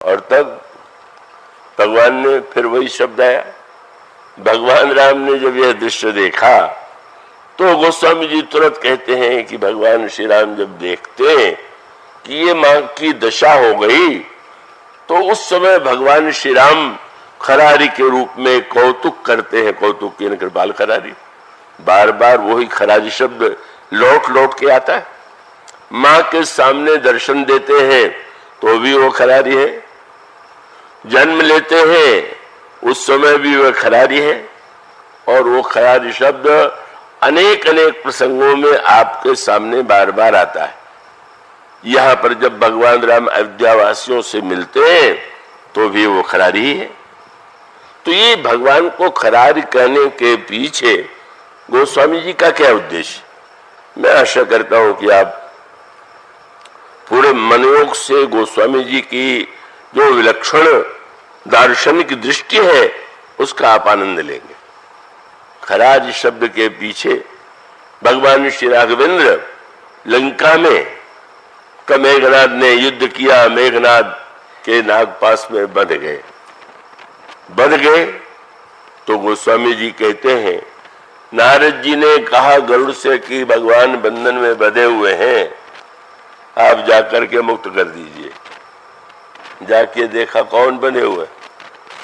और तब भगवान ने फिर वही शब्द आया। भगवान राम ने जब यह दृश्य देखा तो गोस्वामी जी तुरंत कहते हैं कि भगवान श्री राम जब देखते हैं कि ये मां की दशा हो गई तो उस समय भगवान श्री राम खरारी के रूप में कौतुक करते हैं। कौतुक की कृपाल खरारी, बार बार वही खरारी शब्द लौट लौट के आता है। मां के सामने दर्शन देते हैं तो भी वो खरारी है, जन्म लेते हैं उस समय भी वह खरारी है। और वो खरारी शब्द अनेक अनेक प्रसंगों में आपके सामने बार बार आता है। यहां पर जब भगवान राम अयोध्या वासियों से मिलते हैं तो भी वो खरारी ही है। तो ये भगवान को खरारी कहने के पीछे गोस्वामी जी का क्या उद्देश्य? मैं आशा करता हूं कि आप पूरे मनोयोग से गोस्वामी जी की जो विलक्षण दार्शनिक दृष्टि है उसका आप आनंद लेंगे। खराज शब्द के पीछे भगवान श्री राघवेंद्र लंका में मेघनाद ने युद्ध किया, मेघनाद के नागपास में बंध गए तो गोस्वामी जी कहते हैं नारद जी ने कहा गरुड़ से कि भगवान बंधन में बंधे हुए हैं, आप जाकर के मुक्त कर दीजिए। जाके देखा कौन बने हुए,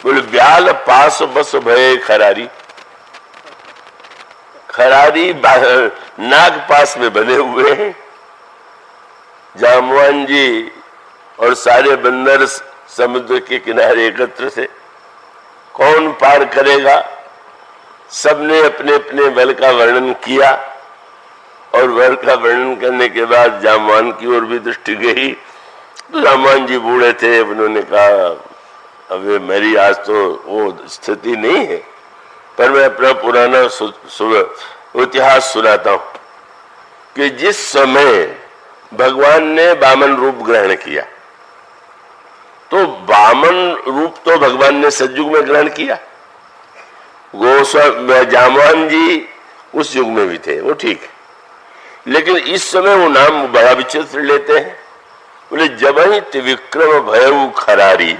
बोले ब्याल पास बस भय खरारी। खरारी नाग पास में बने हुए हैं। जामवान जी और सारे बंदर समुद्र के किनारे एकत्र से कौन पार करेगा। सबने अपने अपने बल का वर्णन किया और बल का वर्णन करने के बाद जामवान की ओर भी दृष्टि गई तो जामवान जी बूढ़े थे। उन्होंने कहा अब मेरी आज तो वो स्थिति नहीं है, पर मैं अपना पुराना इतिहास सुनाता हूं कि जिस समय भगवान ने वामन रूप ग्रहण किया तो वामन रूप तो भगवान ने सतयुग में ग्रहण किया। जामवान जी उस युग में भी थे, वो ठीक है, लेकिन इस समय वो नाम बड़ा विचित्र लेते हैं। बोले जब ही त्रिविक्रम भयउ खरारी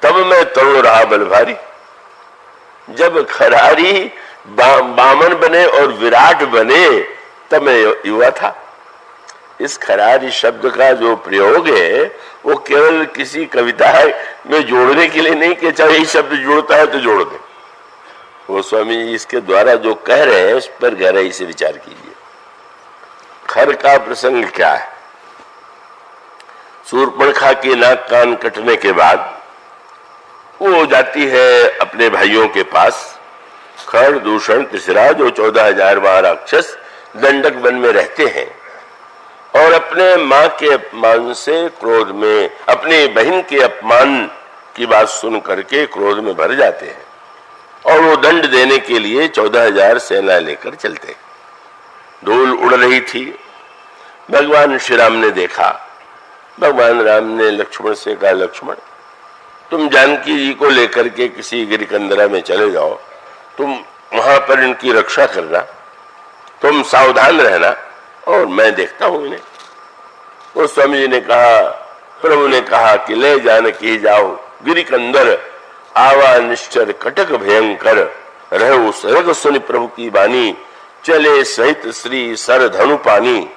तब मैं तरुण रहा बल भारी। जब खरारी वामन बने और विराट बने तब मैं युवा था। इस खरारी शब्द का जो प्रयोग है वो केवल किसी कविता में जोड़ने के लिए नहीं कि चाहे ये शब्द जोड़ता है तो जोड़ दे। वो स्वामी इसके द्वारा जो कह रहे हैं उस पर गहराई से विचार कीजिए। खर का प्रसंग क्या है? शूर्पणखा के नाक कान कटने के बाद वो जाती है अपने भाइयों के पास। खर दूषण तिसरा जो 14,000 महाराक्षस दंडक वन में रहते हैं और अपने मां के अपमान से क्रोध में, अपनी बहन के अपमान की बात सुन करके क्रोध में भर जाते हैं और वो दंड देने के लिए 14,000 सेना लेकर चलते। धूल उड़ रही थी। भगवान श्री राम ने देखा। भगवान राम ने लक्ष्मण से कहा लक्ष्मण तुम जानकी जी को लेकर के किसी गिरिकंदरा में चले जाओ, तुम वहां पर इनकी रक्षा करना, तुम सावधान रहना और मैं देखता हूं इन्हें। तो स्वामी जी ने कहा, प्रभु ने कहा कि ले जानकी जाओ गिरिकंदर आवा निश्चर कटक भयंकर रहो सरग सुनि प्रभु की बानी चले सहित श्री सर धनु पानी।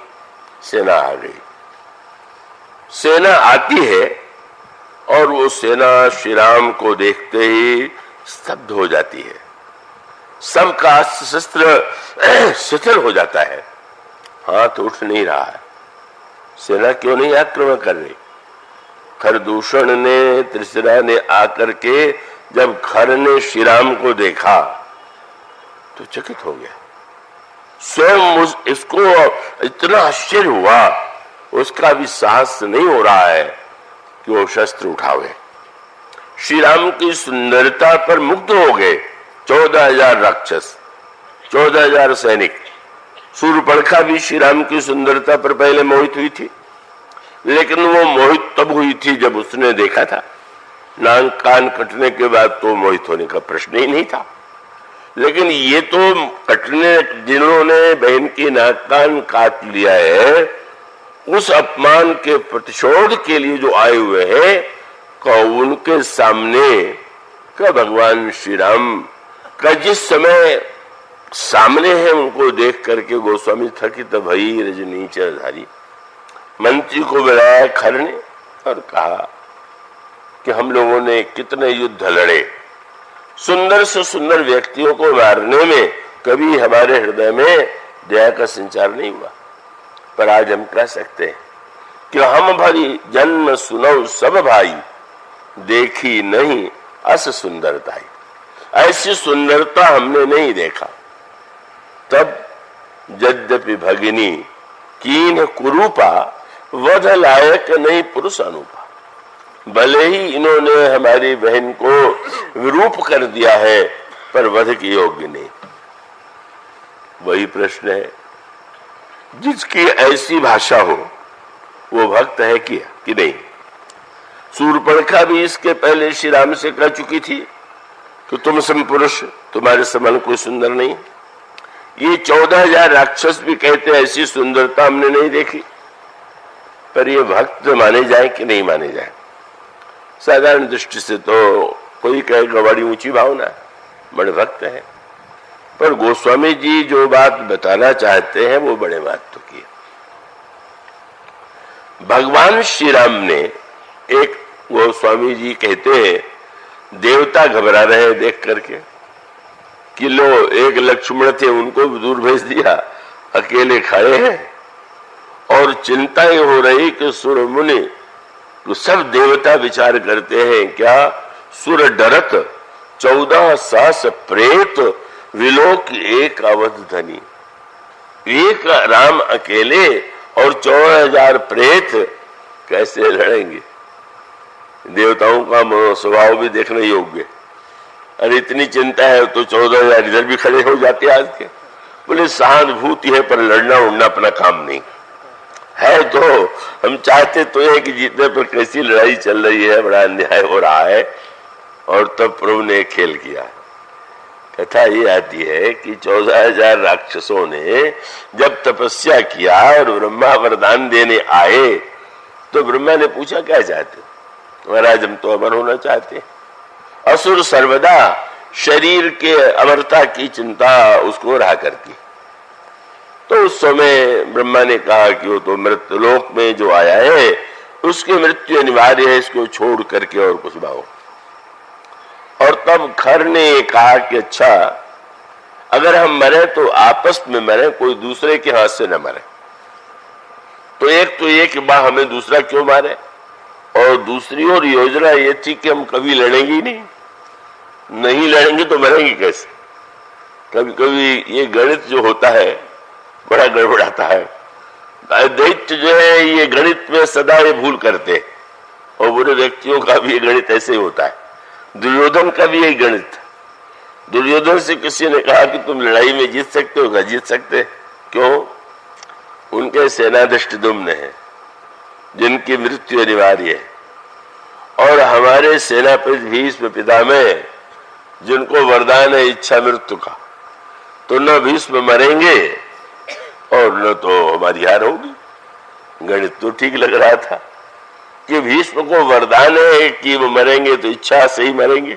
सेना आ गई। सेना आती है और वो सेना श्री राम को देखते ही स्तब्ध हो जाती है। सबका शस्त्र शिथिल हो जाता है, हाथ उठ नहीं रहा है। सेना क्यों नहीं आक्रमण कर रही? खरदूषण ने, त्रिशिरा ने आकर के जब खर ने श्री राम को देखा तो चकित हो गया। स्वयं इसको इतना आश्चर्य हुआ, उसका भी साहस नहीं हो रहा है कि वो शस्त्र उठावे। श्री राम की सुंदरता पर मुग्ध हो गए 14,000 राक्षस, 14,000 सैनिक। शूर्पणखा भी श्री राम की सुंदरता पर पहले मोहित हुई थी, लेकिन वो मोहित तब हुई थी जब उसने देखा था। नाक कान कटने के बाद तो मोहित होने का प्रश्न ही नहीं था। लेकिन ये तो कटने, जिन्होंने बहन की नाक कान काट लिया है उस अपमान के प्रतिशोध के लिए जो आए हुए हैं, का उनके सामने का भगवान श्री राम का जिस समय सामने है, उनको देख करके गोस्वामी थकित भई रजनीचरधारी। मंत्री को बुलाया खर ने और कहा कि हम लोगों ने कितने युद्ध लड़े, सुंदर से सुंदर व्यक्तियों को मारने में कभी हमारे हृदय में दया का संचार नहीं हुआ, पर आज हम कह सकते हैं कि हम भरी जन्म सुनो सब भाई, देखी नहीं अस सुंदरताई। ऐसी सुंदरता हमने नहीं देखा। तब यद्यपि भगिनी कीन कुरूपा, वध लायक नहीं पुरुष अनुपा। भले ही इन्होंने हमारी बहन को विरूप कर दिया है, पर वध के योग्य नहीं। वही प्रश्न है, जिसकी ऐसी भाषा हो वो भक्त है कि नहीं? शूर्पणखा भी इसके पहले श्री राम से कह चुकी थी कि तुम सम पुरुष, तुम्हारे समान कोई सुंदर नहीं। ये 14,000 राक्षस भी कहते हैं ऐसी सुंदरता हमने नहीं देखी। पर ये भक्त माने जाए कि नहीं माने जाए? साधारण दृष्टि से तो कोई कहेगा बड़ी ऊंची भावना, बड़े भक्त है, पर गोस्वामी जी जो बात बताना चाहते हैं वो बड़े महत्व की है। भगवान श्री राम ने एक, गोस्वामी जी कहते हैं, देवता घबरा रहे हैं देख करके कि लो एक लक्ष्मण थे उनको भी दूर भेज दिया, अकेले खड़े हैं और चिंता ही हो रही कि सुर मुनि, तो सब देवता विचार करते हैं क्या सुर डरत 14 सहस प्रेत विलोक एक अवध धनी। एक राम अकेले और 14,000 प्रेत कैसे लड़ेंगे? देवताओं का स्वभाव भी देखने योग्य। अरे इतनी चिंता है तो 14,000 इधर भी खड़े हो जाते आज के। बोले सहानुभूति है पर लड़ना उड़ना अपना काम नहीं है। तो हम चाहते तो है कि जीतने पर कैसी लड़ाई चल रही है, बड़ा अन्याय हो रहा है। और तब प्रभु ने खेल किया। कथा ये आती है कि 14,000 राक्षसों ने जब तपस्या किया और ब्रह्मा वरदान देने आए तो ब्रह्मा ने पूछा क्या चाहते हो? महाराज हम तो अमर होना चाहते हैं। असुर सर्वदा शरीर के अमरता की चिंता उसको रहा करती। तो उस समय ब्रह्मा ने कहा कि वो तो मृत्युलोक में जो आया है उसकी मृत्यु अनिवार्य है, इसको छोड़ करके और कुछ भाव। और तब खर ने कहा कि अच्छा अगर हम मरे तो आपस में मरे, कोई दूसरे के हाथ से न मरे। तो ये कि बा हमें दूसरा क्यों मारे, और दूसरी और योजना ये थी कि हम कभी लड़ेंगे ही नहीं लड़ेंगे तो मरेंगे कैसे। कभी कभी ये गणित जो होता है बड़ा गड़बड़ाता है। दैत्य जो है ये गणित में सदा ये भूल करते, और बुरे व्यक्तियों का भी ये गणित ऐसे ही होता है। दुर्योधन का भी यही गणित। दुर्योधन से किसी ने कहा कि तुम लड़ाई में जीत सकते हो? जीत सकते। क्यों? उनके सेनाध्यक्ष दुम्न है जिनकी मृत्यु अनिवार्य है, और हमारे सेनापति भीष्म पितामह जिनको वरदान है इच्छा मृत्यु का। तो न भीष्म मरेंगे और न तो हमारी हार होगी। गणित तो ठीक लग रहा था कि भीष्म को वरदान है कि वो मरेंगे तो इच्छा से ही मरेंगे,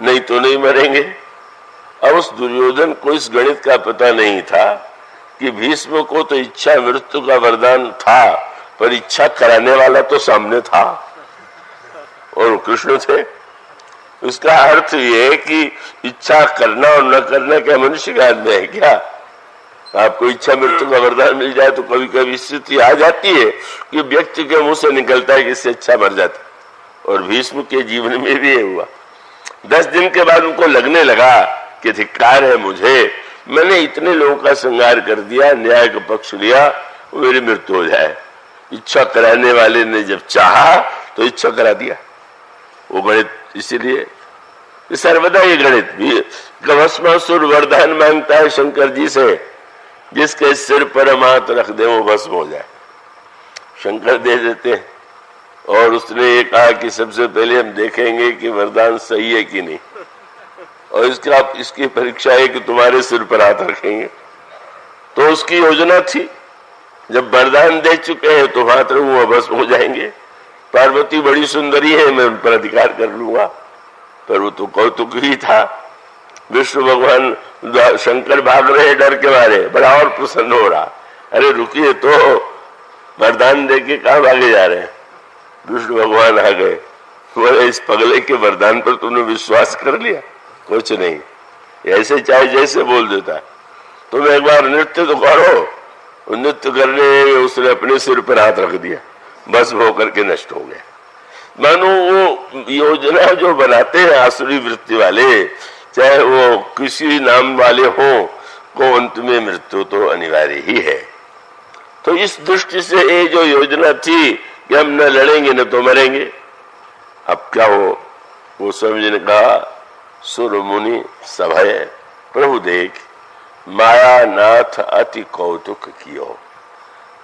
नहीं तो नहीं मरेंगे। अब उस दुर्योधन को इस गणित का पता नहीं था कि भीष्म को तो इच्छा मृत्यु का वरदान था, पर इच्छा कराने वाला तो सामने था और कृष्ण थे। उसका अर्थ ये कि इच्छा करना और न करना क्या मनुष्य के हाथ में है क्या? आपको इच्छा मृत्यु का वरदान मिल जाए तो कभी कभी स्थिति आ जाती है कि व्यक्ति के मुंह से निकलता है कि इससे अच्छा मर जाता, और भीष्म के जीवन में भी ये हुआ। 10 दिन के बाद उनको लगने लगा कि धिक्कार है मुझे, मैंने इतने लोगों का संहार कर दिया, न्याय का पक्ष लिया, मेरी मृत्यु हो जाए। इच्छा कराने वाले ने जब चाहा तो इच्छा करा दिया। वो गणित इसीलिए सर्वदा ये गणित भी भस्मासुर वरदान मांगता है शंकर जी से, जिसके सिर पर हम हाथ रख दे वो भस्म हो जाए। शंकर दे देते हैं, और उसने ये कहा कि सबसे पहले हम देखेंगे कि वरदान सही है कि नहीं, और इसकी परीक्षा है कि तुम्हारे सिर पर हाथ रखेंगे। तो उसकी योजना थी जब वरदान दे चुके हैं तो मात्र वो अभस्म हो जाएंगे। पार्वती बड़ी सुंदरी है, मैं उन पर अधिकार कर लूंगा। पर वो तो कौतुक ही था। विष्णु भगवान शंकर भाग रहे डर के मारे, बड़ा और प्रसन्न हो रहा। अरे रुकिए तो, वरदान दे के कहाँ भागे जा रहे हैं। विष्णु भगवान आ गए, बोले इस पगले के वरदान पर तूने विश्वास कर लिया? कुछ नहीं, ऐसे चाहे जैसे बोल देता है। तुम एक बार नृत्य तो करो। नृत्य करने उसने अपने सिर पर हाथ रख दिया, बस वो करके नष्ट हो गया। मानो वो योजना जो बनाते हैं आसुरी वृत्ति वाले, चाहे वो किसी नाम वाले हो, को अंत में मृत्यु तो अनिवार्य ही है। तो इस दृष्टि से ये जो योजना थी कि हम न लड़ेंगे न तो मरेंगे, अब क्या हो, वो स्वामी ने कहा सुर मुनि सभय प्रभु देख माया नाथ अति कौतुक कियो।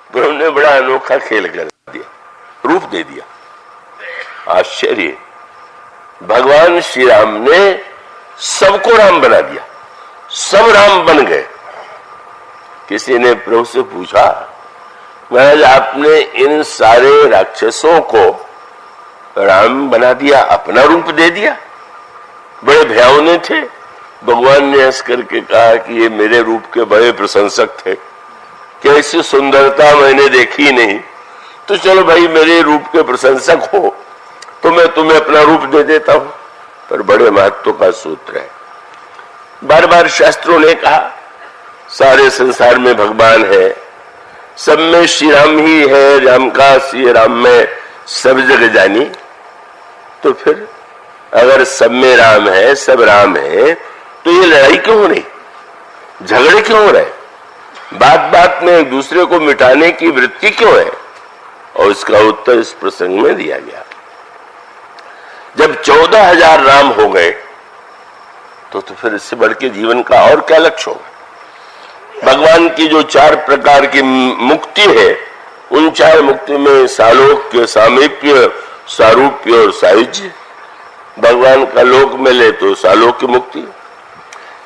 प्रभु ने बड़ा अनोखा खेल कर दिया, रूप दे दिया। आश्चर्य, भगवान श्री राम ने सबको राम बना दिया, सब राम बन गए। किसी ने प्रभु से पूछा, महाराज आपने इन सारे राक्षसों को राम बना दिया, अपना रूप दे दिया? बड़े भयावने थे। भगवान ने हंस करके कहा कि ये मेरे रूप के बड़े प्रशंसक थे, कैसी सुंदरता मैंने देखी नहीं। तो चलो भाई मेरे रूप के प्रशंसक हो तो मैं तुम्हें अपना रूप दे देता हूं। पर बड़े महत्व का सूत्र है। बार बार शास्त्रों ने कहा सारे संसार में भगवान है, सब में श्री राम ही है, राम का श्री राम में सब जगह जानी। तो फिर अगर सब में राम है, सब राम है, तो ये लड़ाई क्यों हो रही, झगड़े क्यों हो रहे, बात बात में एक दूसरे को मिटाने की वृत्ति क्यों है? और इसका उत्तर इस प्रसंग में दिया गया। जब 14,000 राम हो गए तो फिर इससे बढ़ के जीवन का और क्या लक्ष्य होगा? भगवान की जो 4 प्रकार की मुक्ति है, उन 4 मुक्ति में सालोक्य, सामीप्य, सारूप्य और सायुज्य। भगवान का लोक मिले तो सालोक्य मुक्ति,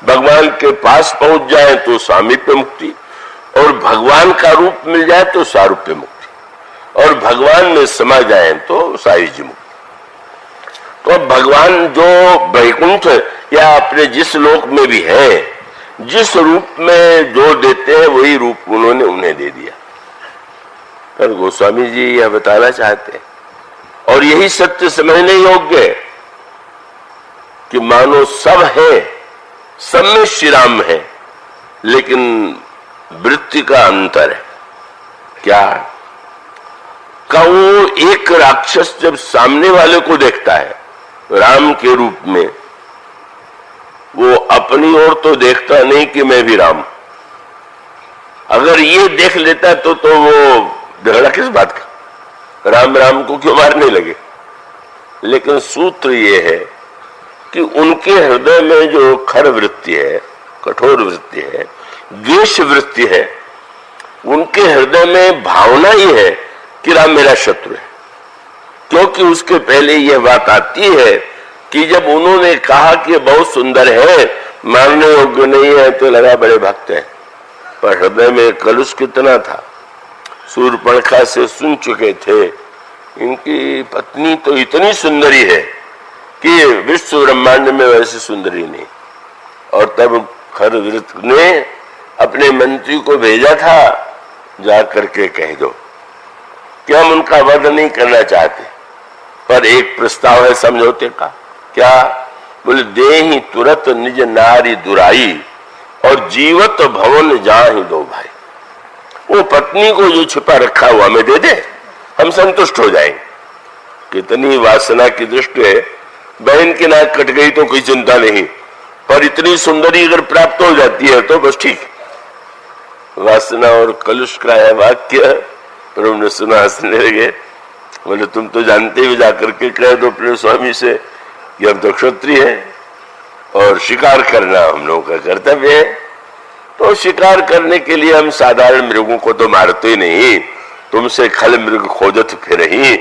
भगवान के पास पहुंच जाए तो सामीप्य मुक्ति, और भगवान का रूप मिल जाए तो सारूप्य मुक्ति, और भगवान में समा जाए तो सायुज्य मुक्ति। तो भगवान जो वैकुंठ या अपने जिस लोक में भी है, जिस रूप में जो देते हैं वही रूप उन्होंने उन्हें दे दिया। पर गोस्वामी जी यह बताना चाहते हैं, और यही सत्य समझने योग्य है कि मानो सब है, सब में श्री राम है, लेकिन वृत्ति का अंतर है। क्या? का वो एक राक्षस जब सामने वाले को देखता है राम के रूप में, वो अपनी ओर तो देखता नहीं कि मैं भी राम। अगर ये देख लेता तो वो झगड़ा किस बात का, राम राम को क्यों मारने लगे? लेकिन सूत्र ये है कि उनके हृदय में जो खर वृत्ति है, कठोर वृत्ति है, द्वेष वृत्ति है, उनके हृदय में भावना ही है कि राम मेरा शत्रु है। क्योंकि उसके पहले यह बात आती है कि जब उन्होंने कहा कि बहुत सुंदर है, मानने योग्य नहीं है, तो लगा बड़े भक्त हैं। पर हृदय में कलुष कितना था। सूर्पणखा से सुन चुके थे इनकी पत्नी तो इतनी सुंदरी है कि विश्व ब्रह्मांड में वैसे सुंदरी नहीं। और तब खरवृत ने अपने मंत्री को भेजा था, जा करके कह दो कि हम उनका वध नहीं करना चाहते, पर एक प्रस्ताव है समझौते का। क्या? बोले देहि तुरत निज नारी दुराई, और जीवत भवन जाहि दो भाई। वो पत्नी को जो छिपा रखा हुआ हमें दे दे, हम संतुष्ट हो जाएंगे। कितनी वासना की दृष्टि है। बहन की नाक कट गई तो कोई चिंता नहीं, पर इतनी सुंदरी अगर प्राप्त हो जाती है तो बस ठीक। वासना और कलुष का है वाक्य प्रभु ने सुना, हंसने लगे। बोले तुम तो जानते ही, जाकर के कह दो अपने स्वामी से कि हम तो क्षत्रिय है और शिकार करना हम लोगों का कर्तव्य है। तो शिकार करने के लिए हम साधारण मृगों को तो मारते ही नहीं, तुमसे खल मृग खोजत फिर ही,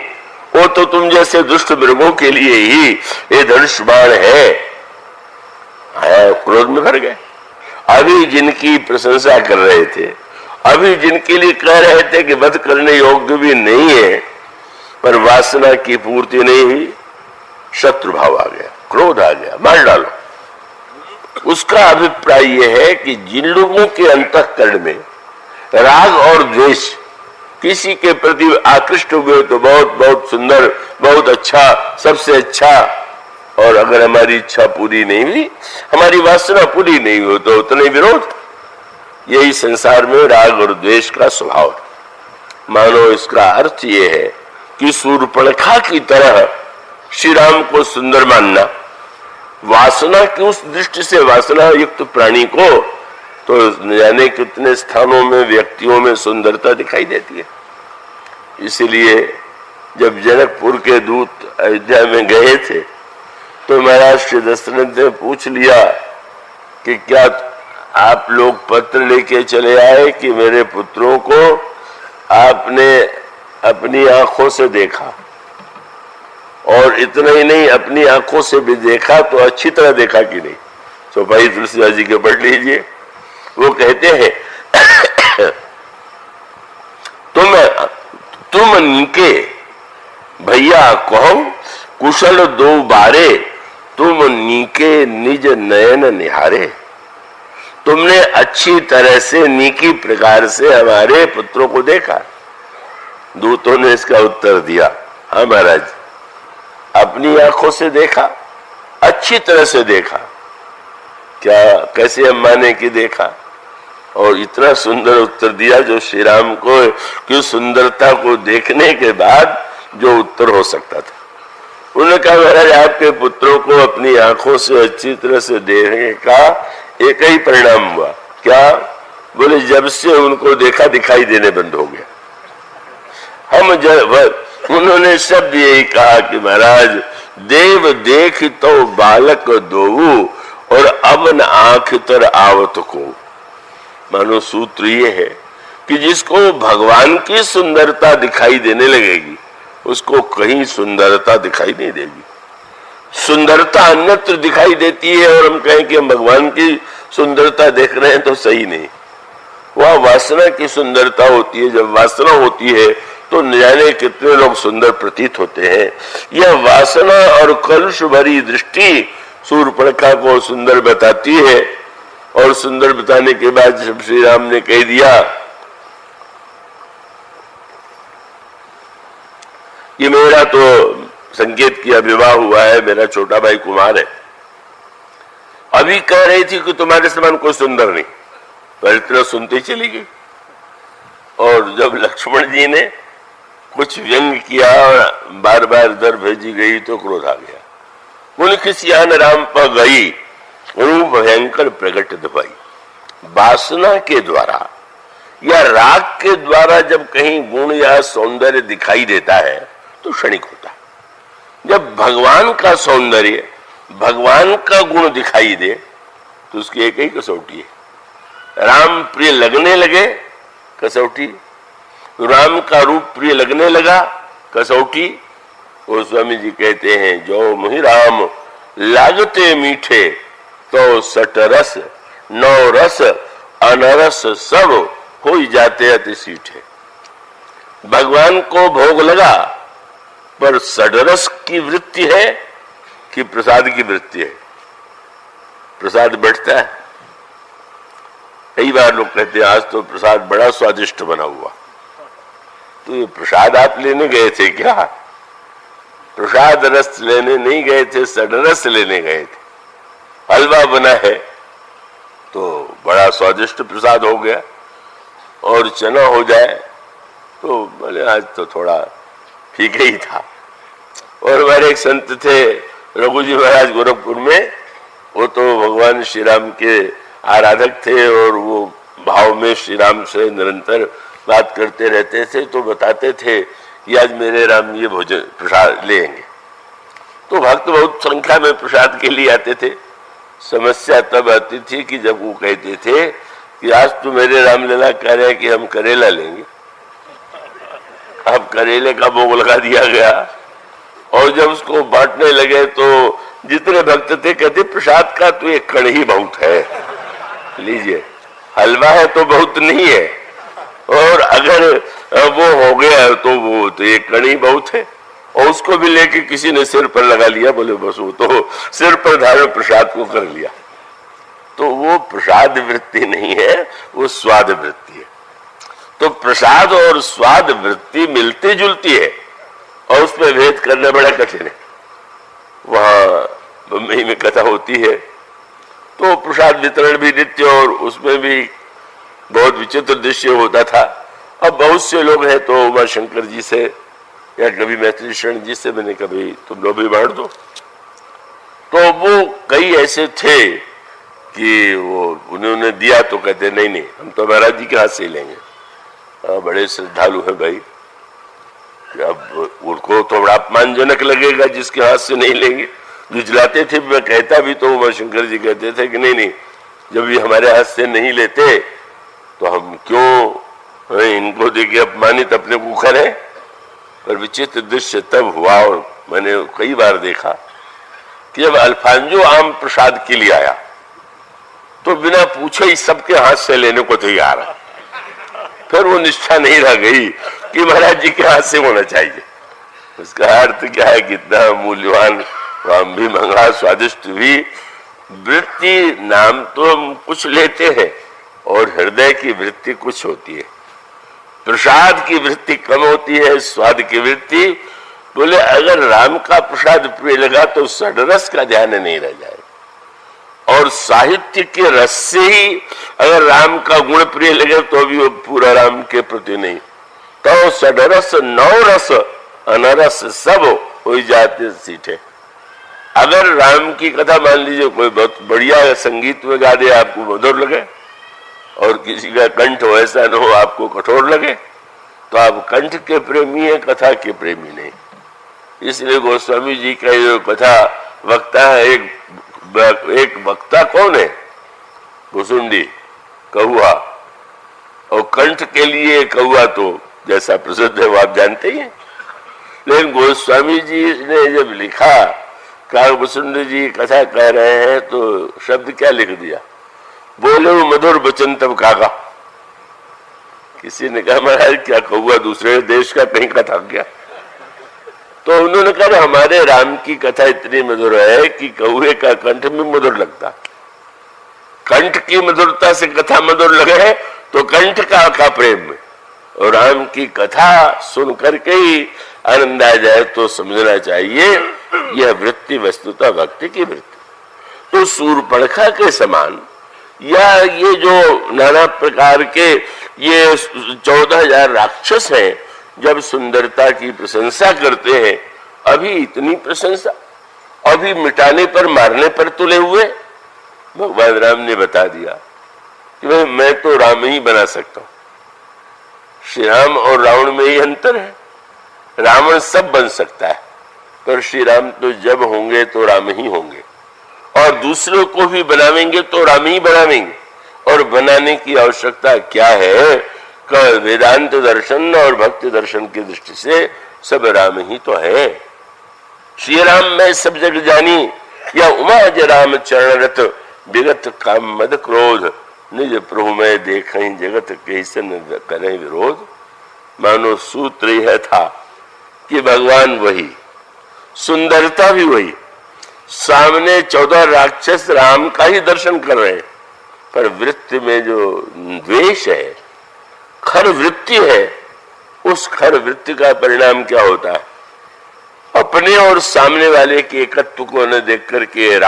वो तो तुम जैसे दुष्ट मृगों के लिए ही ये धनुष बाण है। क्रोध में भर गए। अभी जिनकी प्रशंसा कर रहे थे अभी जिनके लिए कह रहे थे कि वध करने योग्य भी नहीं है, पर वासना की पूर्ति नहीं हुई, शत्रु भाव आ गया, क्रोध आ गया, मार डालो। उसका अभिप्राय यह है कि जिन लोगों के अंतःकरण में राग और द्वेष किसी के प्रति आकृष्ट हुए तो बहुत बहुत सुंदर, बहुत अच्छा, सबसे अच्छा, और अगर हमारी इच्छा पूरी नहीं हुई, हमारी वासना पूरी नहीं हुई तो उतना ही विरोध। यही संसार में राग और द्वेष का स्वभाव है। मानो इसका अर्थ यह है कि शूर्पणखा की तरह श्री राम को सुंदर मानना, वासना की उस दृष्टि से वासना युक्त प्राणी को तो जाने कितने स्थानों में, व्यक्तियों में सुंदरता दिखाई देती है। इसीलिए जब जनकपुर के दूत अयोध्या में गए थे तो महाराज श्री दशरथ ने पूछ लिया कि क्या आप लोग पत्र लेके चले आए कि मेरे पुत्रों को आपने अपनी आंखों से देखा, और इतना ही नहीं अपनी आंखों से भी देखा तो अच्छी तरह देखा कि नहीं। तो भाई तुलसीदास जी के पढ़ लीजिए, वो कहते हैं तुम नीके भैया कहो कुशल दो बारे, तुम नीके निज नयन निहारे। तुमने अच्छी तरह से नीकी प्रकार से हमारे पुत्रों को देखा। दूतों ने इसका उत्तर दिया, हाँ महाराज, अपनी आंखों से देखा, अच्छी तरह से देखा। क्या कैसे हम माने कि देखा? और इतना सुंदर उत्तर दिया जो श्री राम को की सुंदरता को देखने के बाद जो उत्तर हो सकता था। उन्होंने कहा महाराज आपके पुत्रों को अपनी आंखों से अच्छी तरह से देखने का एक ही परिणाम हुआ। क्या? बोले जब से उनको देखा दिखाई देने बंद हो गया। उन्होंने शब्द यही कहा कि महाराज देव देख तो बालक दोऊ और अब न आंख तर आवत को। मानो सूत्र ये है कि जिसको भगवान की सुंदरता दिखाई देने लगेगी उसको कहीं सुंदरता दिखाई नहीं देगी। सुंदरता अन्यत्र दिखाई देती है और हम कहें कि हम भगवान की सुंदरता देख रहे हैं तो सही नहीं। वह वासना की सुंदरता होती है। जब वासना होती है तो न जाने कितने लोग सुंदर प्रतीत होते हैं। यह वासना और कलुष भरी दृष्टि शूर्पणखा को सुंदर बताती है। और सुंदर बताने के बाद जब श्री राम ने कह दिया कि मेरा तो संकेत किया विवाह हुआ है, मेरा छोटा भाई कुमार है, अभी कह रही थी कि तुम्हारे समान कोई सुंदर नहीं, पर इतना सुनते चली गई। और जब लक्ष्मण जी ने कुछ व्यंग किया और बार बार दर भेजी गई तो क्रोध आ गया। बोले किसी आन राम पर गई रूप भयंकर प्रकट दबाई। वासना के द्वारा या राग के द्वारा जब कहीं गुण या सौंदर्य दिखाई देता है तो क्षणिक होता है। जब भगवान का सौंदर्य, भगवान का गुण दिखाई दे तो उसकी एक ही कसौटी है। राम प्रिय लगने लगे, कसौटी। राम का रूप प्रिय लगने लगा, कसौटी। गोस्वामी जी कहते हैं जो मुहि राम लागते मीठे तो सटरस नौ रस अनरस सब हो जाते अति सीठे। भगवान को भोग लगा पर सडरस की वृत्ति है कि प्रसाद की वृत्ति है। प्रसाद बैठता है। कई बार लोग कहते हैं आज तो प्रसाद बड़ा स्वादिष्ट बना हुआ। तो ये प्रसाद आप लेने गए थे क्या? प्रसाद रस लेने नहीं गए थे, सडरस लेने गए थे। हलवा बना है तो बड़ा स्वादिष्ट प्रसाद हो गया, और चना हो जाए तो बोले आज तो थोड़ा ठीक ही था। और हमारे एक संत थे रघु जी महाराज गोरखपुर में, वो तो भगवान श्री राम के आराधक थे और वो भाव में श्री राम से निरंतर बात करते रहते थे। तो बताते थे कि आज मेरे राम ये भोजन प्रसाद लेंगे। तो भक्त बहुत संख्या में प्रसाद के लिए आते थे। समस्या तब आती थी कि जब वो कहते थे कि आज तो मेरे रामलीला कह रहे हैं कि हम करेला लेंगे। अब करेले का भोग लगा दिया गया और जब उसको बांटने लगे तो जितने भक्त थे कहते प्रसाद का तो एक कण ही बहुत है, लीजिए। हलवा है तो बहुत नहीं है, और अगर वो हो गया तो एक कण ही बहुत है, और उसको भी लेके किसी ने सिर पर लगा लिया, बोले बस वो तो सिर पर धारण प्रसाद को कर लिया। तो वो प्रसाद वृत्ति नहीं है, वो स्वाद वृत्ति है। तो प्रसाद और स्वाद वृत्ति मिलती जुलती है और उसमें भेद करना बड़ा कठिन है। वहां बम्बई में कथा होती है तो प्रसाद वितरण भी नित्य और उसमें भी बहुत विचित्र दृश्य होता था। अब बहुत से लोग हैं तो उमा शंकर जी से या कभी मैत्री शरण जी से मैंने कभी तुम लोग भी बांट दो, तो वो कई ऐसे थे कि वो उन्होंने दिया तो कहते नहीं हम तो महाराज जी के हाथ से ही लेंगे। बड़े श्रद्धालु है भाई, अब उनको थोड़ा अपमानजनक लगेगा जिसके हाथ से नहीं लेंगे। जुझलाते थे, मैं कहता भी तो उमा शंकर जी कहते थे कि नहीं जब ये हमारे हाथ से नहीं लेते तो हम क्यों इनको देके अपमानित अपने को करें। पर विचित्र दृश्य तब हुआ और मैंने कई बार देखा कि जब अल्फांजो आम प्रसाद के लिए आया तो बिना पूछे ही सबके हाथ से लेने को तैयार है। फिर वो निष्ठा नहीं रह गई कि महाराज जी के हाथ से होना चाहिए। उसका अर्थ क्या है, कितना मूल्यवान आम भी मंगा, स्वादिष्ट भी। वृत्ति नाम तो हम कुछ लेते हैं और हृदय की वृत्ति कुछ होती है। प्रसाद की वृत्ति कम होती है, स्वाद की वृत्ति। बोले अगर राम का प्रसाद प्रिय लगा तो षड्रस का ध्यान नहीं रह जाए, और साहित्य के रस से ही अगर राम का गुण प्रिय लगे तो भी वो पूरा राम के प्रति नहीं। तो षड्रस नौ रस अनरस सब हो जाते सीठे। अगर राम की कथा मान लीजिए कोई बहुत बढ़िया संगीत में गा दे, आपको मधुर लगे, और किसी का कंठ वैसा न हो आपको कठोर लगे, तो आप कंठ के प्रेमी है, कथा के प्रेमी नहीं। इसलिए गोस्वामी जी का जो कथा वक्ता है, एक वक्ता कौन है, भुसुंडी कौआ, और कंठ के लिए कौआ तो जैसा प्रसिद्ध है वो आप जानते ही हैं। लेकिन गोस्वामी जी ने जब लिखा का भुसुंडी जी कथा कह रहे हैं तो शब्द क्या लिख दिया, बोले मधुर बचन तब काका। किसी ने कहा महाराज क्या कौआ दूसरे देश का कहीं का था क्या? तो उन्होंने कहा हमारे राम की कथा इतनी मधुर है कि कौए का कंठ में मधुर लगता। कंठ की मधुरता से कथा मधुर लगे तो कंठ का प्रेम में, और राम की कथा सुन करके ही आनंद आ जाए तो समझना चाहिए यह वृत्ति वस्तुतः भक्ति की वृत्ति। तो सूर्पणखा के समान या ये जो नाना प्रकार के ये 14,000 राक्षस हैं, जब सुंदरता की प्रशंसा करते हैं, अभी इतनी प्रशंसा, अभी मिटाने पर मारने पर तुले हुए, भगवान राम ने बता दिया कि भाई मैं तो राम ही बना सकता हूं। श्री राम और रावण में ही अंतर है। रावण सब बन सकता है, पर श्री राम तो जब होंगे तो राम ही होंगे, और दूसरों को भी बनावेंगे तो राम ही बनावेंगे। और बनाने की आवश्यकता क्या है, वेदांत दर्शन और भक्ति दर्शन की दृष्टि से सब राम ही तो है। श्री राम में सब जग जानी, या उमा ज राम चरण रत विगत काम मद क्रोध, निज प्रभु में देखहि जगत कैसन करे विरोध। मानो सूत्र यह था कि भगवान वही, सुंदरता भी वही, सामने 14 राक्षस राम का ही दर्शन कर रहे हैं, पर वृत्ति में जो द्वेष है, खर वृत्ति है, उस खर वृत्ति का परिणाम क्या होता है, अपने और सामने वाले के एकत्व को न देख करके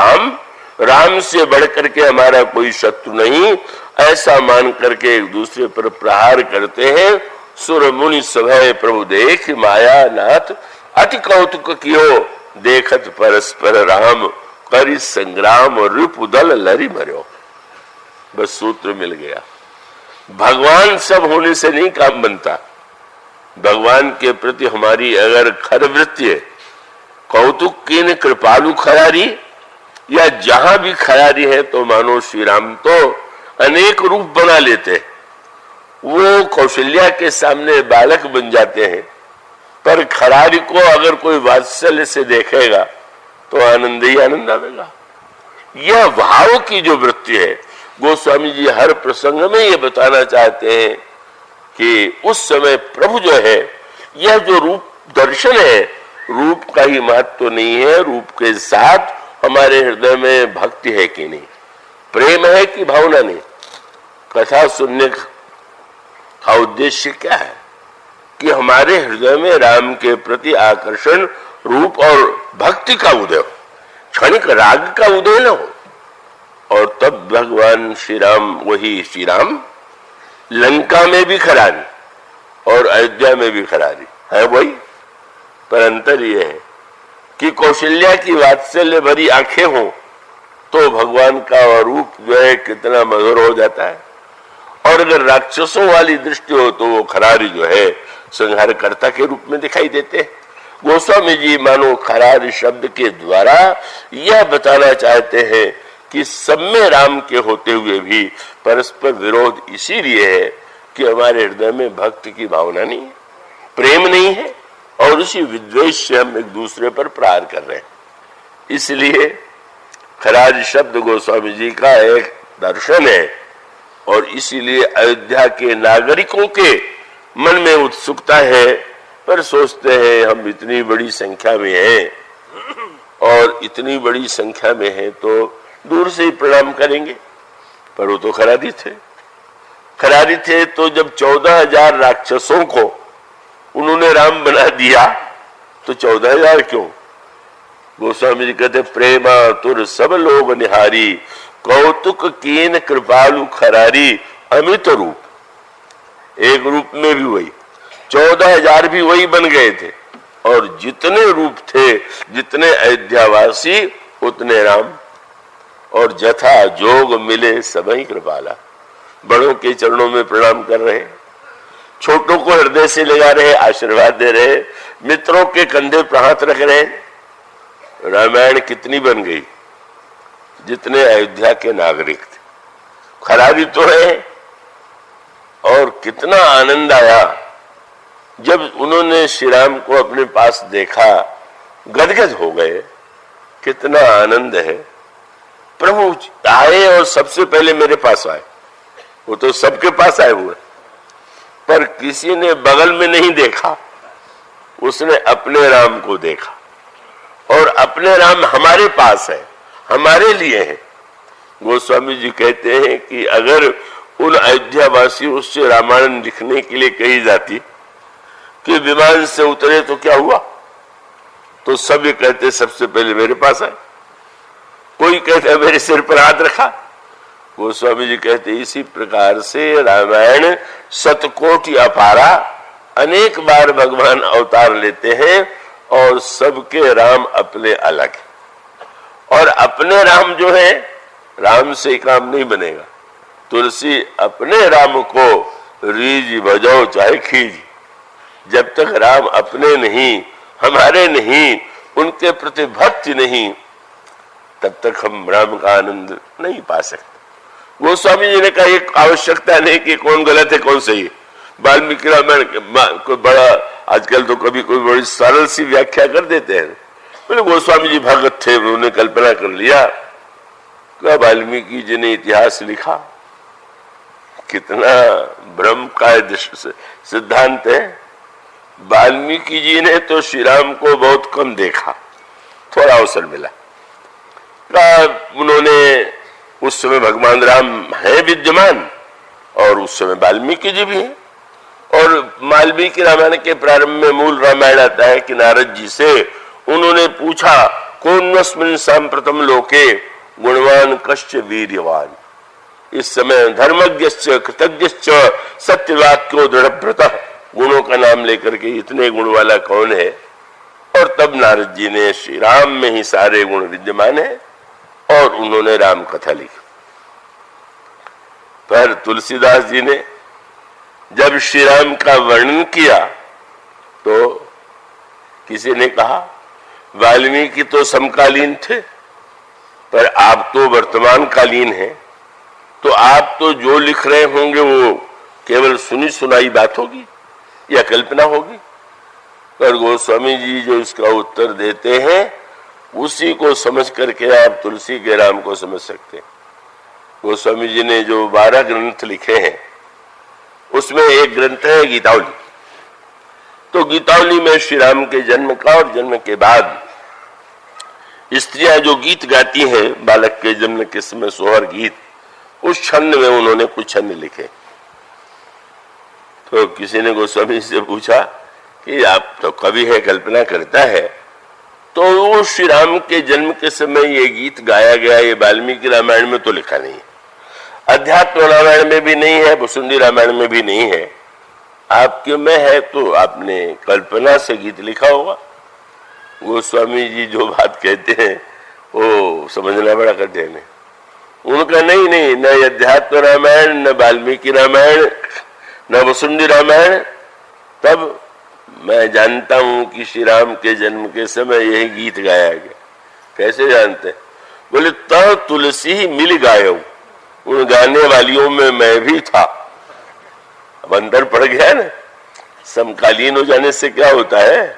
राम से बढ़ करके हमारा कोई शत्रु नहीं, ऐसा मान करके एक दूसरे पर प्रहार करते हैं। सुर मुनि सभय प्रभु देख माया नाथ, अति कौतुक कियो देखत परस्पर राम, करि संग्राम और रिपुदल लरि मर्यो। बस सूत्र मिल गया। भगवान सब होने से नहीं काम बनता। भगवान के प्रति हमारी अगर खर वृत्ति है, कौतुक की न कृपालु खरारी, या जहां भी खरारी है, तो मानो श्री राम तो अनेक रूप बना लेते हैं। वो कौशल्या के सामने बालक बन जाते हैं, पर खरारी को अगर कोई वात्सल्य से देखेगा तो आनंद ही आनंद आएगा। यह भाव की जो वृत्ति है, गोस्वामी जी हर प्रसंग में ये बताना चाहते हैं कि उस समय प्रभु जो है, यह जो रूप दर्शन है, रूप का ही महत्व तो नहीं है, रूप के साथ हमारे हृदय में भक्ति है कि नहीं, प्रेम है कि भावना नहीं। कथा सुनने का उद्देश्य क्या है कि हमारे हृदय में राम के प्रति आकर्षण, रूप और भक्ति का उदय हो, क्षणिक राग का उदय न हो। और तब भगवान श्री राम, वही श्री राम लंका में भी खरारी और अयोध्या में भी खरारी है वही, पर अंतर यह है कि कौशल्या की वात्सल्य भरी आंखें हो तो भगवान का रूप जो है कितना मधुर हो जाता है, और अगर राक्षसों वाली दृष्टि हो तो वो खरारी जो है संहारकर्ता के रूप में दिखाई देते हैं। गोस्वामी जी मानो खरारी शब्द के द्वारा यह बताना चाहते हैं कि सब में राम के होते हुए भी परस्पर विरोध इसीलिए है कि हमारे हृदय में भक्ति की भावना नहीं है, प्रेम नहीं है, और उसी विद्वेष से हम एक दूसरे पर प्रहार कर रहे हैं। इसलिए खरारी शब्द गोस्वामी जी का एक दर्शन है, और इसीलिए अयोध्या के नागरिकों के मन में उत्सुकता है, पर सोचते हैं हम इतनी बड़ी संख्या में हैं, और इतनी बड़ी संख्या में हैं तो दूर से ही प्रणाम करेंगे। पर वो तो खरारी थे तो जब 14,000 राक्षसों को उन्होंने राम बना दिया तो 14,000 क्यों? गोस्वामी जी कहते प्रेमा तुर सब लोग निहारी, कौतुक कीन कृपालु खरारी अमित रूप। एक रूप में भी वही 14,000 भी वही बन गए थे, और जितने रूप थे, जितने अयोध्यावासी उतने राम, और जथा जोग मिले सबई कृपाला। बड़ों के चरणों में प्रणाम कर रहे, छोटों को हृदय से लगा रहे, आशीर्वाद दे रहे, मित्रों के कंधे पर हाथ रख रहे। रामायण कितनी बन गई, जितने अयोध्या के नागरिक थे। खरारी तो है, और कितना आनंद आया जब उन्होंने श्री राम को अपने पास देखा, गदगद हो गए। कितना आनंद है, प्रभु आए और सबसे पहले मेरे पास आए। वो तो सबके पास आए हुए, पर किसी ने बगल में नहीं देखा, उसने अपने राम को देखा, और अपने राम हमारे पास है, हमारे लिए है। गोस्वामी जी कहते हैं कि अगर उन अयोध्यावासियों से रामायण लिखने के लिए कही जाती कि विमान से उतरे तो क्या हुआ, तो सब ये कहते सबसे पहले मेरे पास आए। कोई कहता मेरे सिर पर हाथ रखा। गोस्वामी जी कहते इसी प्रकार से रामायण शतकोटि अपारा, अनेक बार भगवान अवतार लेते हैं, और सबके राम अपने अलग है। और अपने राम जो है, राम से काम नहीं बनेगा। तुलसी अपने राम को रीज बजाओ चाहे खींच, जब तक राम अपने नहीं, हमारे नहीं, उनके प्रति भक्ति नहीं, तब तक हम राम का आनंद नहीं पा सकते। गोस्वामी जी ने कहा एक आवश्यकता नहीं कि कौन गलत है कौन सही है। वाल्मीकि रामायण कोई बड़ा, आजकल तो कभी कोई बड़ी सरल सी व्याख्या कर देते हैं। बोले गोस्वामी जी भगत थे, उन्होंने कल्पना कर लिया। क्या वाल्मीकि जी ने इतिहास लिखा, कितना ब्रह्म का सिद्धांत है। वाल्मीकि जी ने तो श्री राम को बहुत कम देखा, थोड़ा अवसर मिला। उन्होंने उस समय भगवान राम है विद्यमान, और उस समय वाल्मीकि जी भी हैं। और वाल्मीकि रामायण के प्रारंभ में मूल रामायण आता है कि नारद जी से उन्होंने पूछा कौन्वस्मिन् सांप्रतम लोके गुणवान कश्च वीर्यवान। इस समय धर्मज्ञश्च कृतज्ञश्च सत्यवाक्यो दृढ़व्रतः, गुणों का नाम लेकर के इतने गुण वाला कौन है। और तब नारद जी ने श्री राम में ही सारे गुण विद्यमान है, और उन्होंने राम कथा लिखी। पर तुलसीदास जी ने जब श्री राम का वर्णन किया तो किसी ने कहा वाल्मीकि तो समकालीन थे, पर आप तो वर्तमान कालीन हैं, तो आप तो जो लिख रहे होंगे वो केवल सुनी सुनाई बात होगी या कल्पना होगी। पर गोस्वामी जी जो इसका उत्तर देते हैं उसी को समझ करके आप तुलसी के राम को समझ सकते हैं। गोस्वामी जी ने जो 12 ग्रंथ लिखे हैं उसमें एक ग्रंथ है गीतावली। तो गीतावली में श्री राम के जन्म का और जन्म के बाद स्त्रियां जो गीत गाती हैं बालक के जन्म के समय, सोहर गीत, उस छंद में उन्होंने कुछ छंद लिखे। तो किसी ने गोस्वामी से पूछा कि आप तो कवि है, कल्पना करता है, तो वो श्री राम के जन्म के समय ये गीत गाया गया, ये वाल्मीकि रामायण में तो लिखा नहीं है, अध्यात्म रामायण में भी नहीं है, वसुंधरा रामायण में भी नहीं है, आपके में है, तो आपने कल्पना से गीत लिखा होगा। गोस्वामी जी जो बात कहते हैं वो समझना बड़ा कठिन है। उनका नहीं, न अध्यात्म रामायण, न वाल्मीकि रामायण, न वसुंधरा रामायण। तब मैं जानता हूं कि श्री राम के जन्म के समय यही गीत गाया गया। कैसे जानते? बोले त तुलसी मिल गायो, उन गाने वालियों में मैं भी था। अब अंदर पड़ गया ना। समकालीन हो जाने से क्या होता है,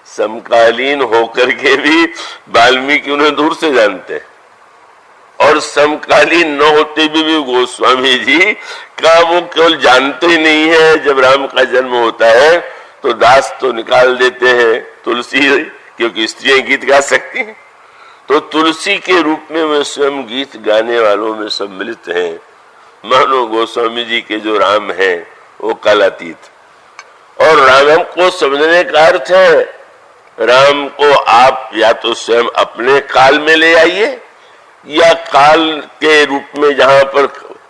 समकालीन होकर के भी वाल्मीकि उन्हें दूर से जानते हैं, और समकालीन न होते भी गोस्वामी जी का वो केवल जानते ही नहीं है। जब राम का जन्म होता है तो दास तो निकाल देते हैं तुलसी, क्योंकि स्त्रियां गीत गा सकती हैं, तो तुलसी के रूप में वे स्वयं गीत गाने वालों में सम्मिलित हैं। मानो गोस्वामी जी के जो राम हैं वो कालातीत। और राम को समझने का अर्थ है, राम को आप या तो स्वयं अपने काल में ले आइए, या काल के रूप में जहां पर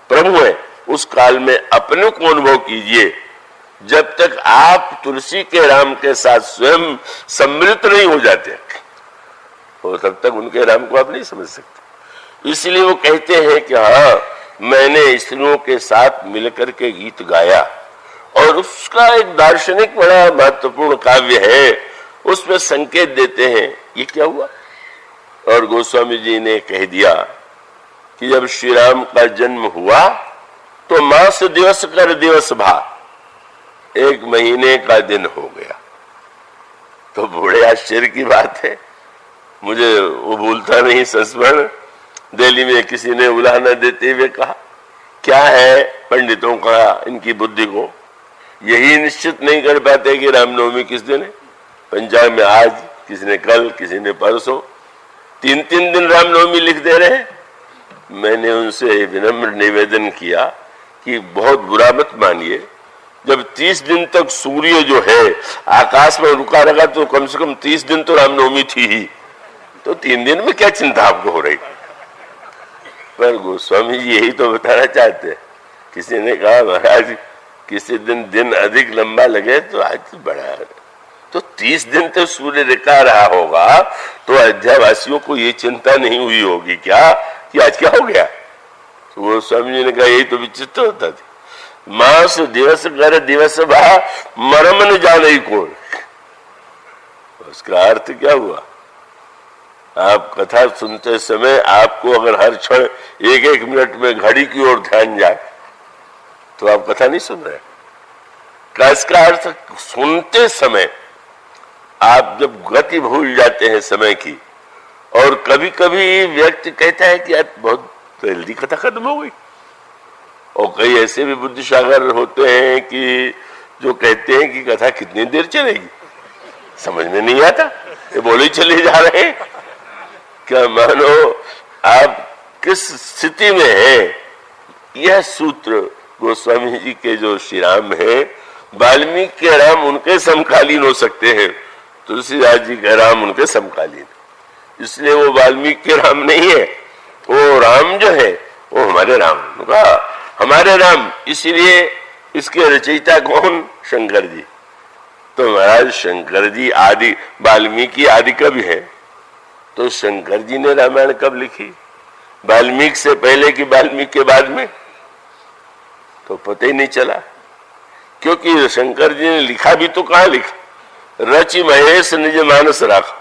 प्रभु है उस काल में अपने को अनुभव कीजिए। जब तक आप तुलसी के राम के साथ स्वयं सम्मिलित नहीं हो जाते तो तब तक उनके राम को आप नहीं समझ सकते। इसलिए वो कहते हैं कि हाँ, मैंने स्त्रियों के साथ मिलकर के गीत गाया, और उसका एक दार्शनिक बड़ा महत्वपूर्ण काव्य है, उसमें संकेत देते हैं ये क्या हुआ। और गोस्वामी जी ने कह दिया कि जब श्री राम का जन्म हुआ तो मास दिवस कर दिवस भा, 1 महीने का दिन हो गया। तो बड़े आश्चर्य की बात है, मुझे वो भूलता नहीं संस्मरण। दिल्ली में किसी ने उलाहना देते हुए कहा, क्या है पंडितों का इनकी बुद्धि को यही निश्चित नहीं कर पाते कि रामनवमी किस दिन है। पंजाब में आज, किसी ने कल, किसी ने परसों, 3-3 दिन रामनवमी लिख दे रहे हैं। मैंने उनसे विनम्र निवेदन किया कि बहुत बुरा मत मानिए, जब 30 दिन तक सूर्य जो है आकाश में रुका रहा तो कम से कम 30 दिन तो रामनवमी थी ही, तो 3 दिन में क्या चिंता आपको हो रही। पर गोस्वामी जी यही तो बताना चाहते हैं। किसी ने कहा महाराज किसी दिन अधिक लंबा लगे तो आज तो बड़ा है, तो 30 दिन तक सूर्य रिका रहा होगा तो अयोध्या वासियों को ये चिंता नहीं हुई होगी क्या कि आज क्या हो गया। तो गोस्वामी जी ने कहा यही तो विचित्र होता था। मास दिवस कर दिवस भा, मरम न जाने कौन। उसका अर्थ क्या हुआ, आप कथा सुनते समय आपको अगर हर क्षण 1-1 मिनट में घड़ी की ओर ध्यान जाए तो आप कथा नहीं सुन रहे। इसका अर्थ सुनते समय आप जब गति भूल जाते हैं समय की, और कभी कभी व्यक्ति कहता है कि यार बहुत जल्दी कथा खत्म हो गई, और कई ऐसे भी बुद्धिसागर होते हैं कि जो कहते हैं कि कथा कितनी देर चलेगी, समझ में नहीं आता, ये बोले चले जा रहे हैं। क्या मानो आप किस स्थिति में हैं। यह सूत्र गोस्वामी जी के जो श्री राम है, वाल्मीकि के राम उनके समकालीन हो सकते हैं, तुलसीदास जी का राम उनके समकालीन, इसलिए वो वाल्मीकि के राम नहीं है, वो राम जो है वो हमारे राम का हमारे राम। इसलिए इसके रचयिता कौन, शंकर जी। तो महाराज शंकर जी आदि, वाल्मीकि आदि कवि है, तो शंकर जी ने रामायण कब लिखी, वाल्मीकि से पहले कि वाल्मीकि के बाद में, तो पता ही नहीं चला। क्योंकि शंकर जी ने लिखा भी तो कहां लिखा, रचि महेश निज मानस राखा,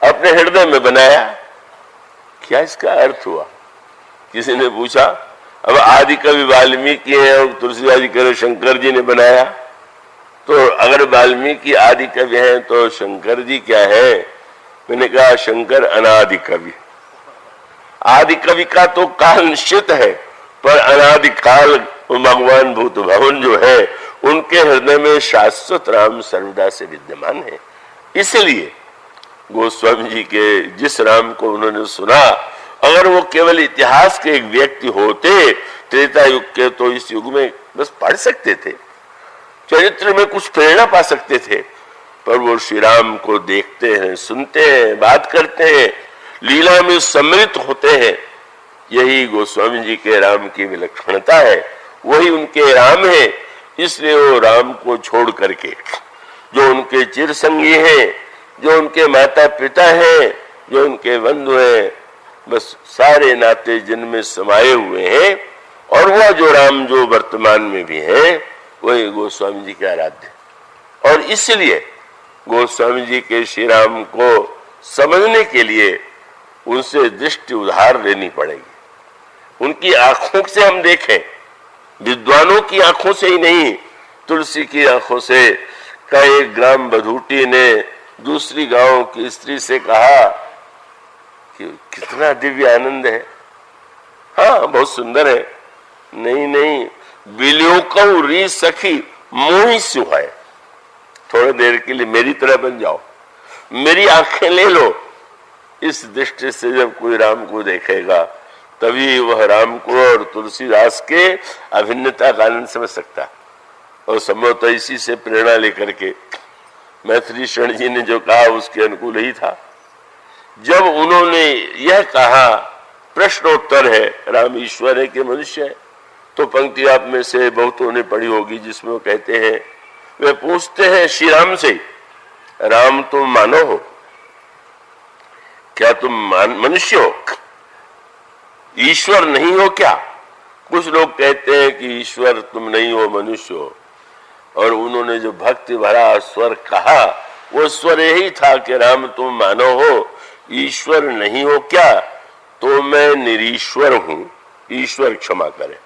अपने हृदय में बनाया। क्या इसका अर्थ हुआ। किसी ने पूछा, अब आदि कवि वाल्मीकि है और तुलसीदास जी कह रहे शंकर जी ने बनाया, तो अगर वाल्मीकि आदि कवि हैं तो शंकर जी क्या है। मैंने कहा शंकर अनादि कवि। आदि कवि का तो काल निश्चित है, पर अनादि काल वो भगवान भूत भवन जो है उनके हृदय में शाश्वत राम सर्वदा से विद्यमान है। इसलिए गोस्वामी जी के जिस राम को उन्होंने सुना, अगर वो केवल इतिहास के एक व्यक्ति होते त्रेता युग के, तो इस युग में बस पढ़ सकते थे, चरित्र में कुछ प्रेरणा पा सकते थे, पर वो श्री राम को देखते हैं, सुनते हैं, बात करते हैं, लीला में सम्मिलित होते हैं। यही गोस्वामी जी के राम की विलक्षणता है, वही उनके राम है। इसलिए वो राम को छोड़ करके जो उनके चिर संगी हैं, जो उनके माता पिता हैं, जो उनके बंधु हैं, बस सारे नाते जिनमें समाये हुए हैं, और वह जो राम जो वर्तमान में भी है वही गोस्वामी जी के आराध्य। और इसलिए गोस्वामी जी के श्री राम को समझने के लिए उनसे दृष्टि उधार लेनी पड़ेगी। उनकी आंखों से हम देखें, विद्वानों की आंखों से ही नहीं, तुलसी की आंखों से। का एक ग्राम बधूटी ने दूसरी गांव की स्त्री से कहा कि कितना दिव्य आनंद है। हाँ, बहुत सुंदर है। नहीं नहीं, बिल्यों री सखी मोही सुहाए, थोड़ी देर के लिए मेरी तरह बन जाओ, मेरी आंखें ले लो। इस दृष्टि से जब कोई राम को देखेगा तभी वह राम को और तुलसीदास के अभिन्नता का आनंद समझ सकता। और संभवतः इसी से प्रेरणा लेकर के मैथिली शरण जी ने जो कहा उसके अनुकूल ही था। जब उन्होंने यह कहा, प्रश्नोत्तर है, राम ईश्वर है कि मनुष्य है, तो पंक्ति आप में से बहुतों ने पढ़ी होगी जिसमें वो कहते हैं, वे पूछते हैं श्री राम से, राम तुम मानव हो क्या? तुम मनुष्य हो, ईश्वर नहीं हो क्या? कुछ लोग कहते हैं कि ईश्वर तुम नहीं हो, मनुष्य हो। और उन्होंने जो भक्ति भरा स्वर कहा, वो स्वर यही था कि राम तुम मानव हो, ईश्वर नहीं हो क्या? तो मैं निरीश्वर हूं, ईश्वर क्षमा करे।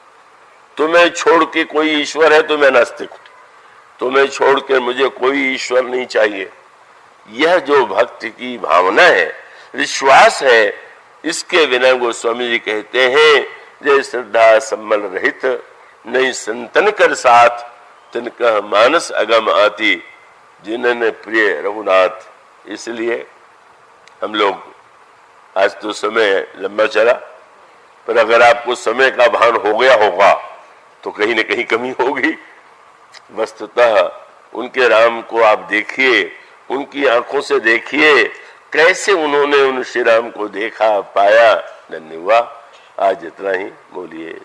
तुम्हें छोड़ के कोई ईश्वर है तो मैं नास्तिक हूं, तुम्हें छोड़ के मुझे कोई ईश्वर नहीं चाहिए। यह जो भक्ति की भावना है, विश्वास है, इसके बिना गोस्वामी जी कहते हैं, जय श्रद्धा सम्मल रहित नहीं संतन कर साथ, तिनका मानस अगम आती जिन्होंने प्रिय रघुनाथ। इसलिए हम लोग, आज तो समय लंबा चला, पर अगर आपको समय का भान हो गया होगा तो कहीं न कहीं कमी होगी। वस्तुतः उनके राम को आप देखिए, उनकी आंखों से देखिए, कैसे उन्होंने उन श्री राम को देखा, पाया, धन्य हुआ। आज इतना ही, बोलिए।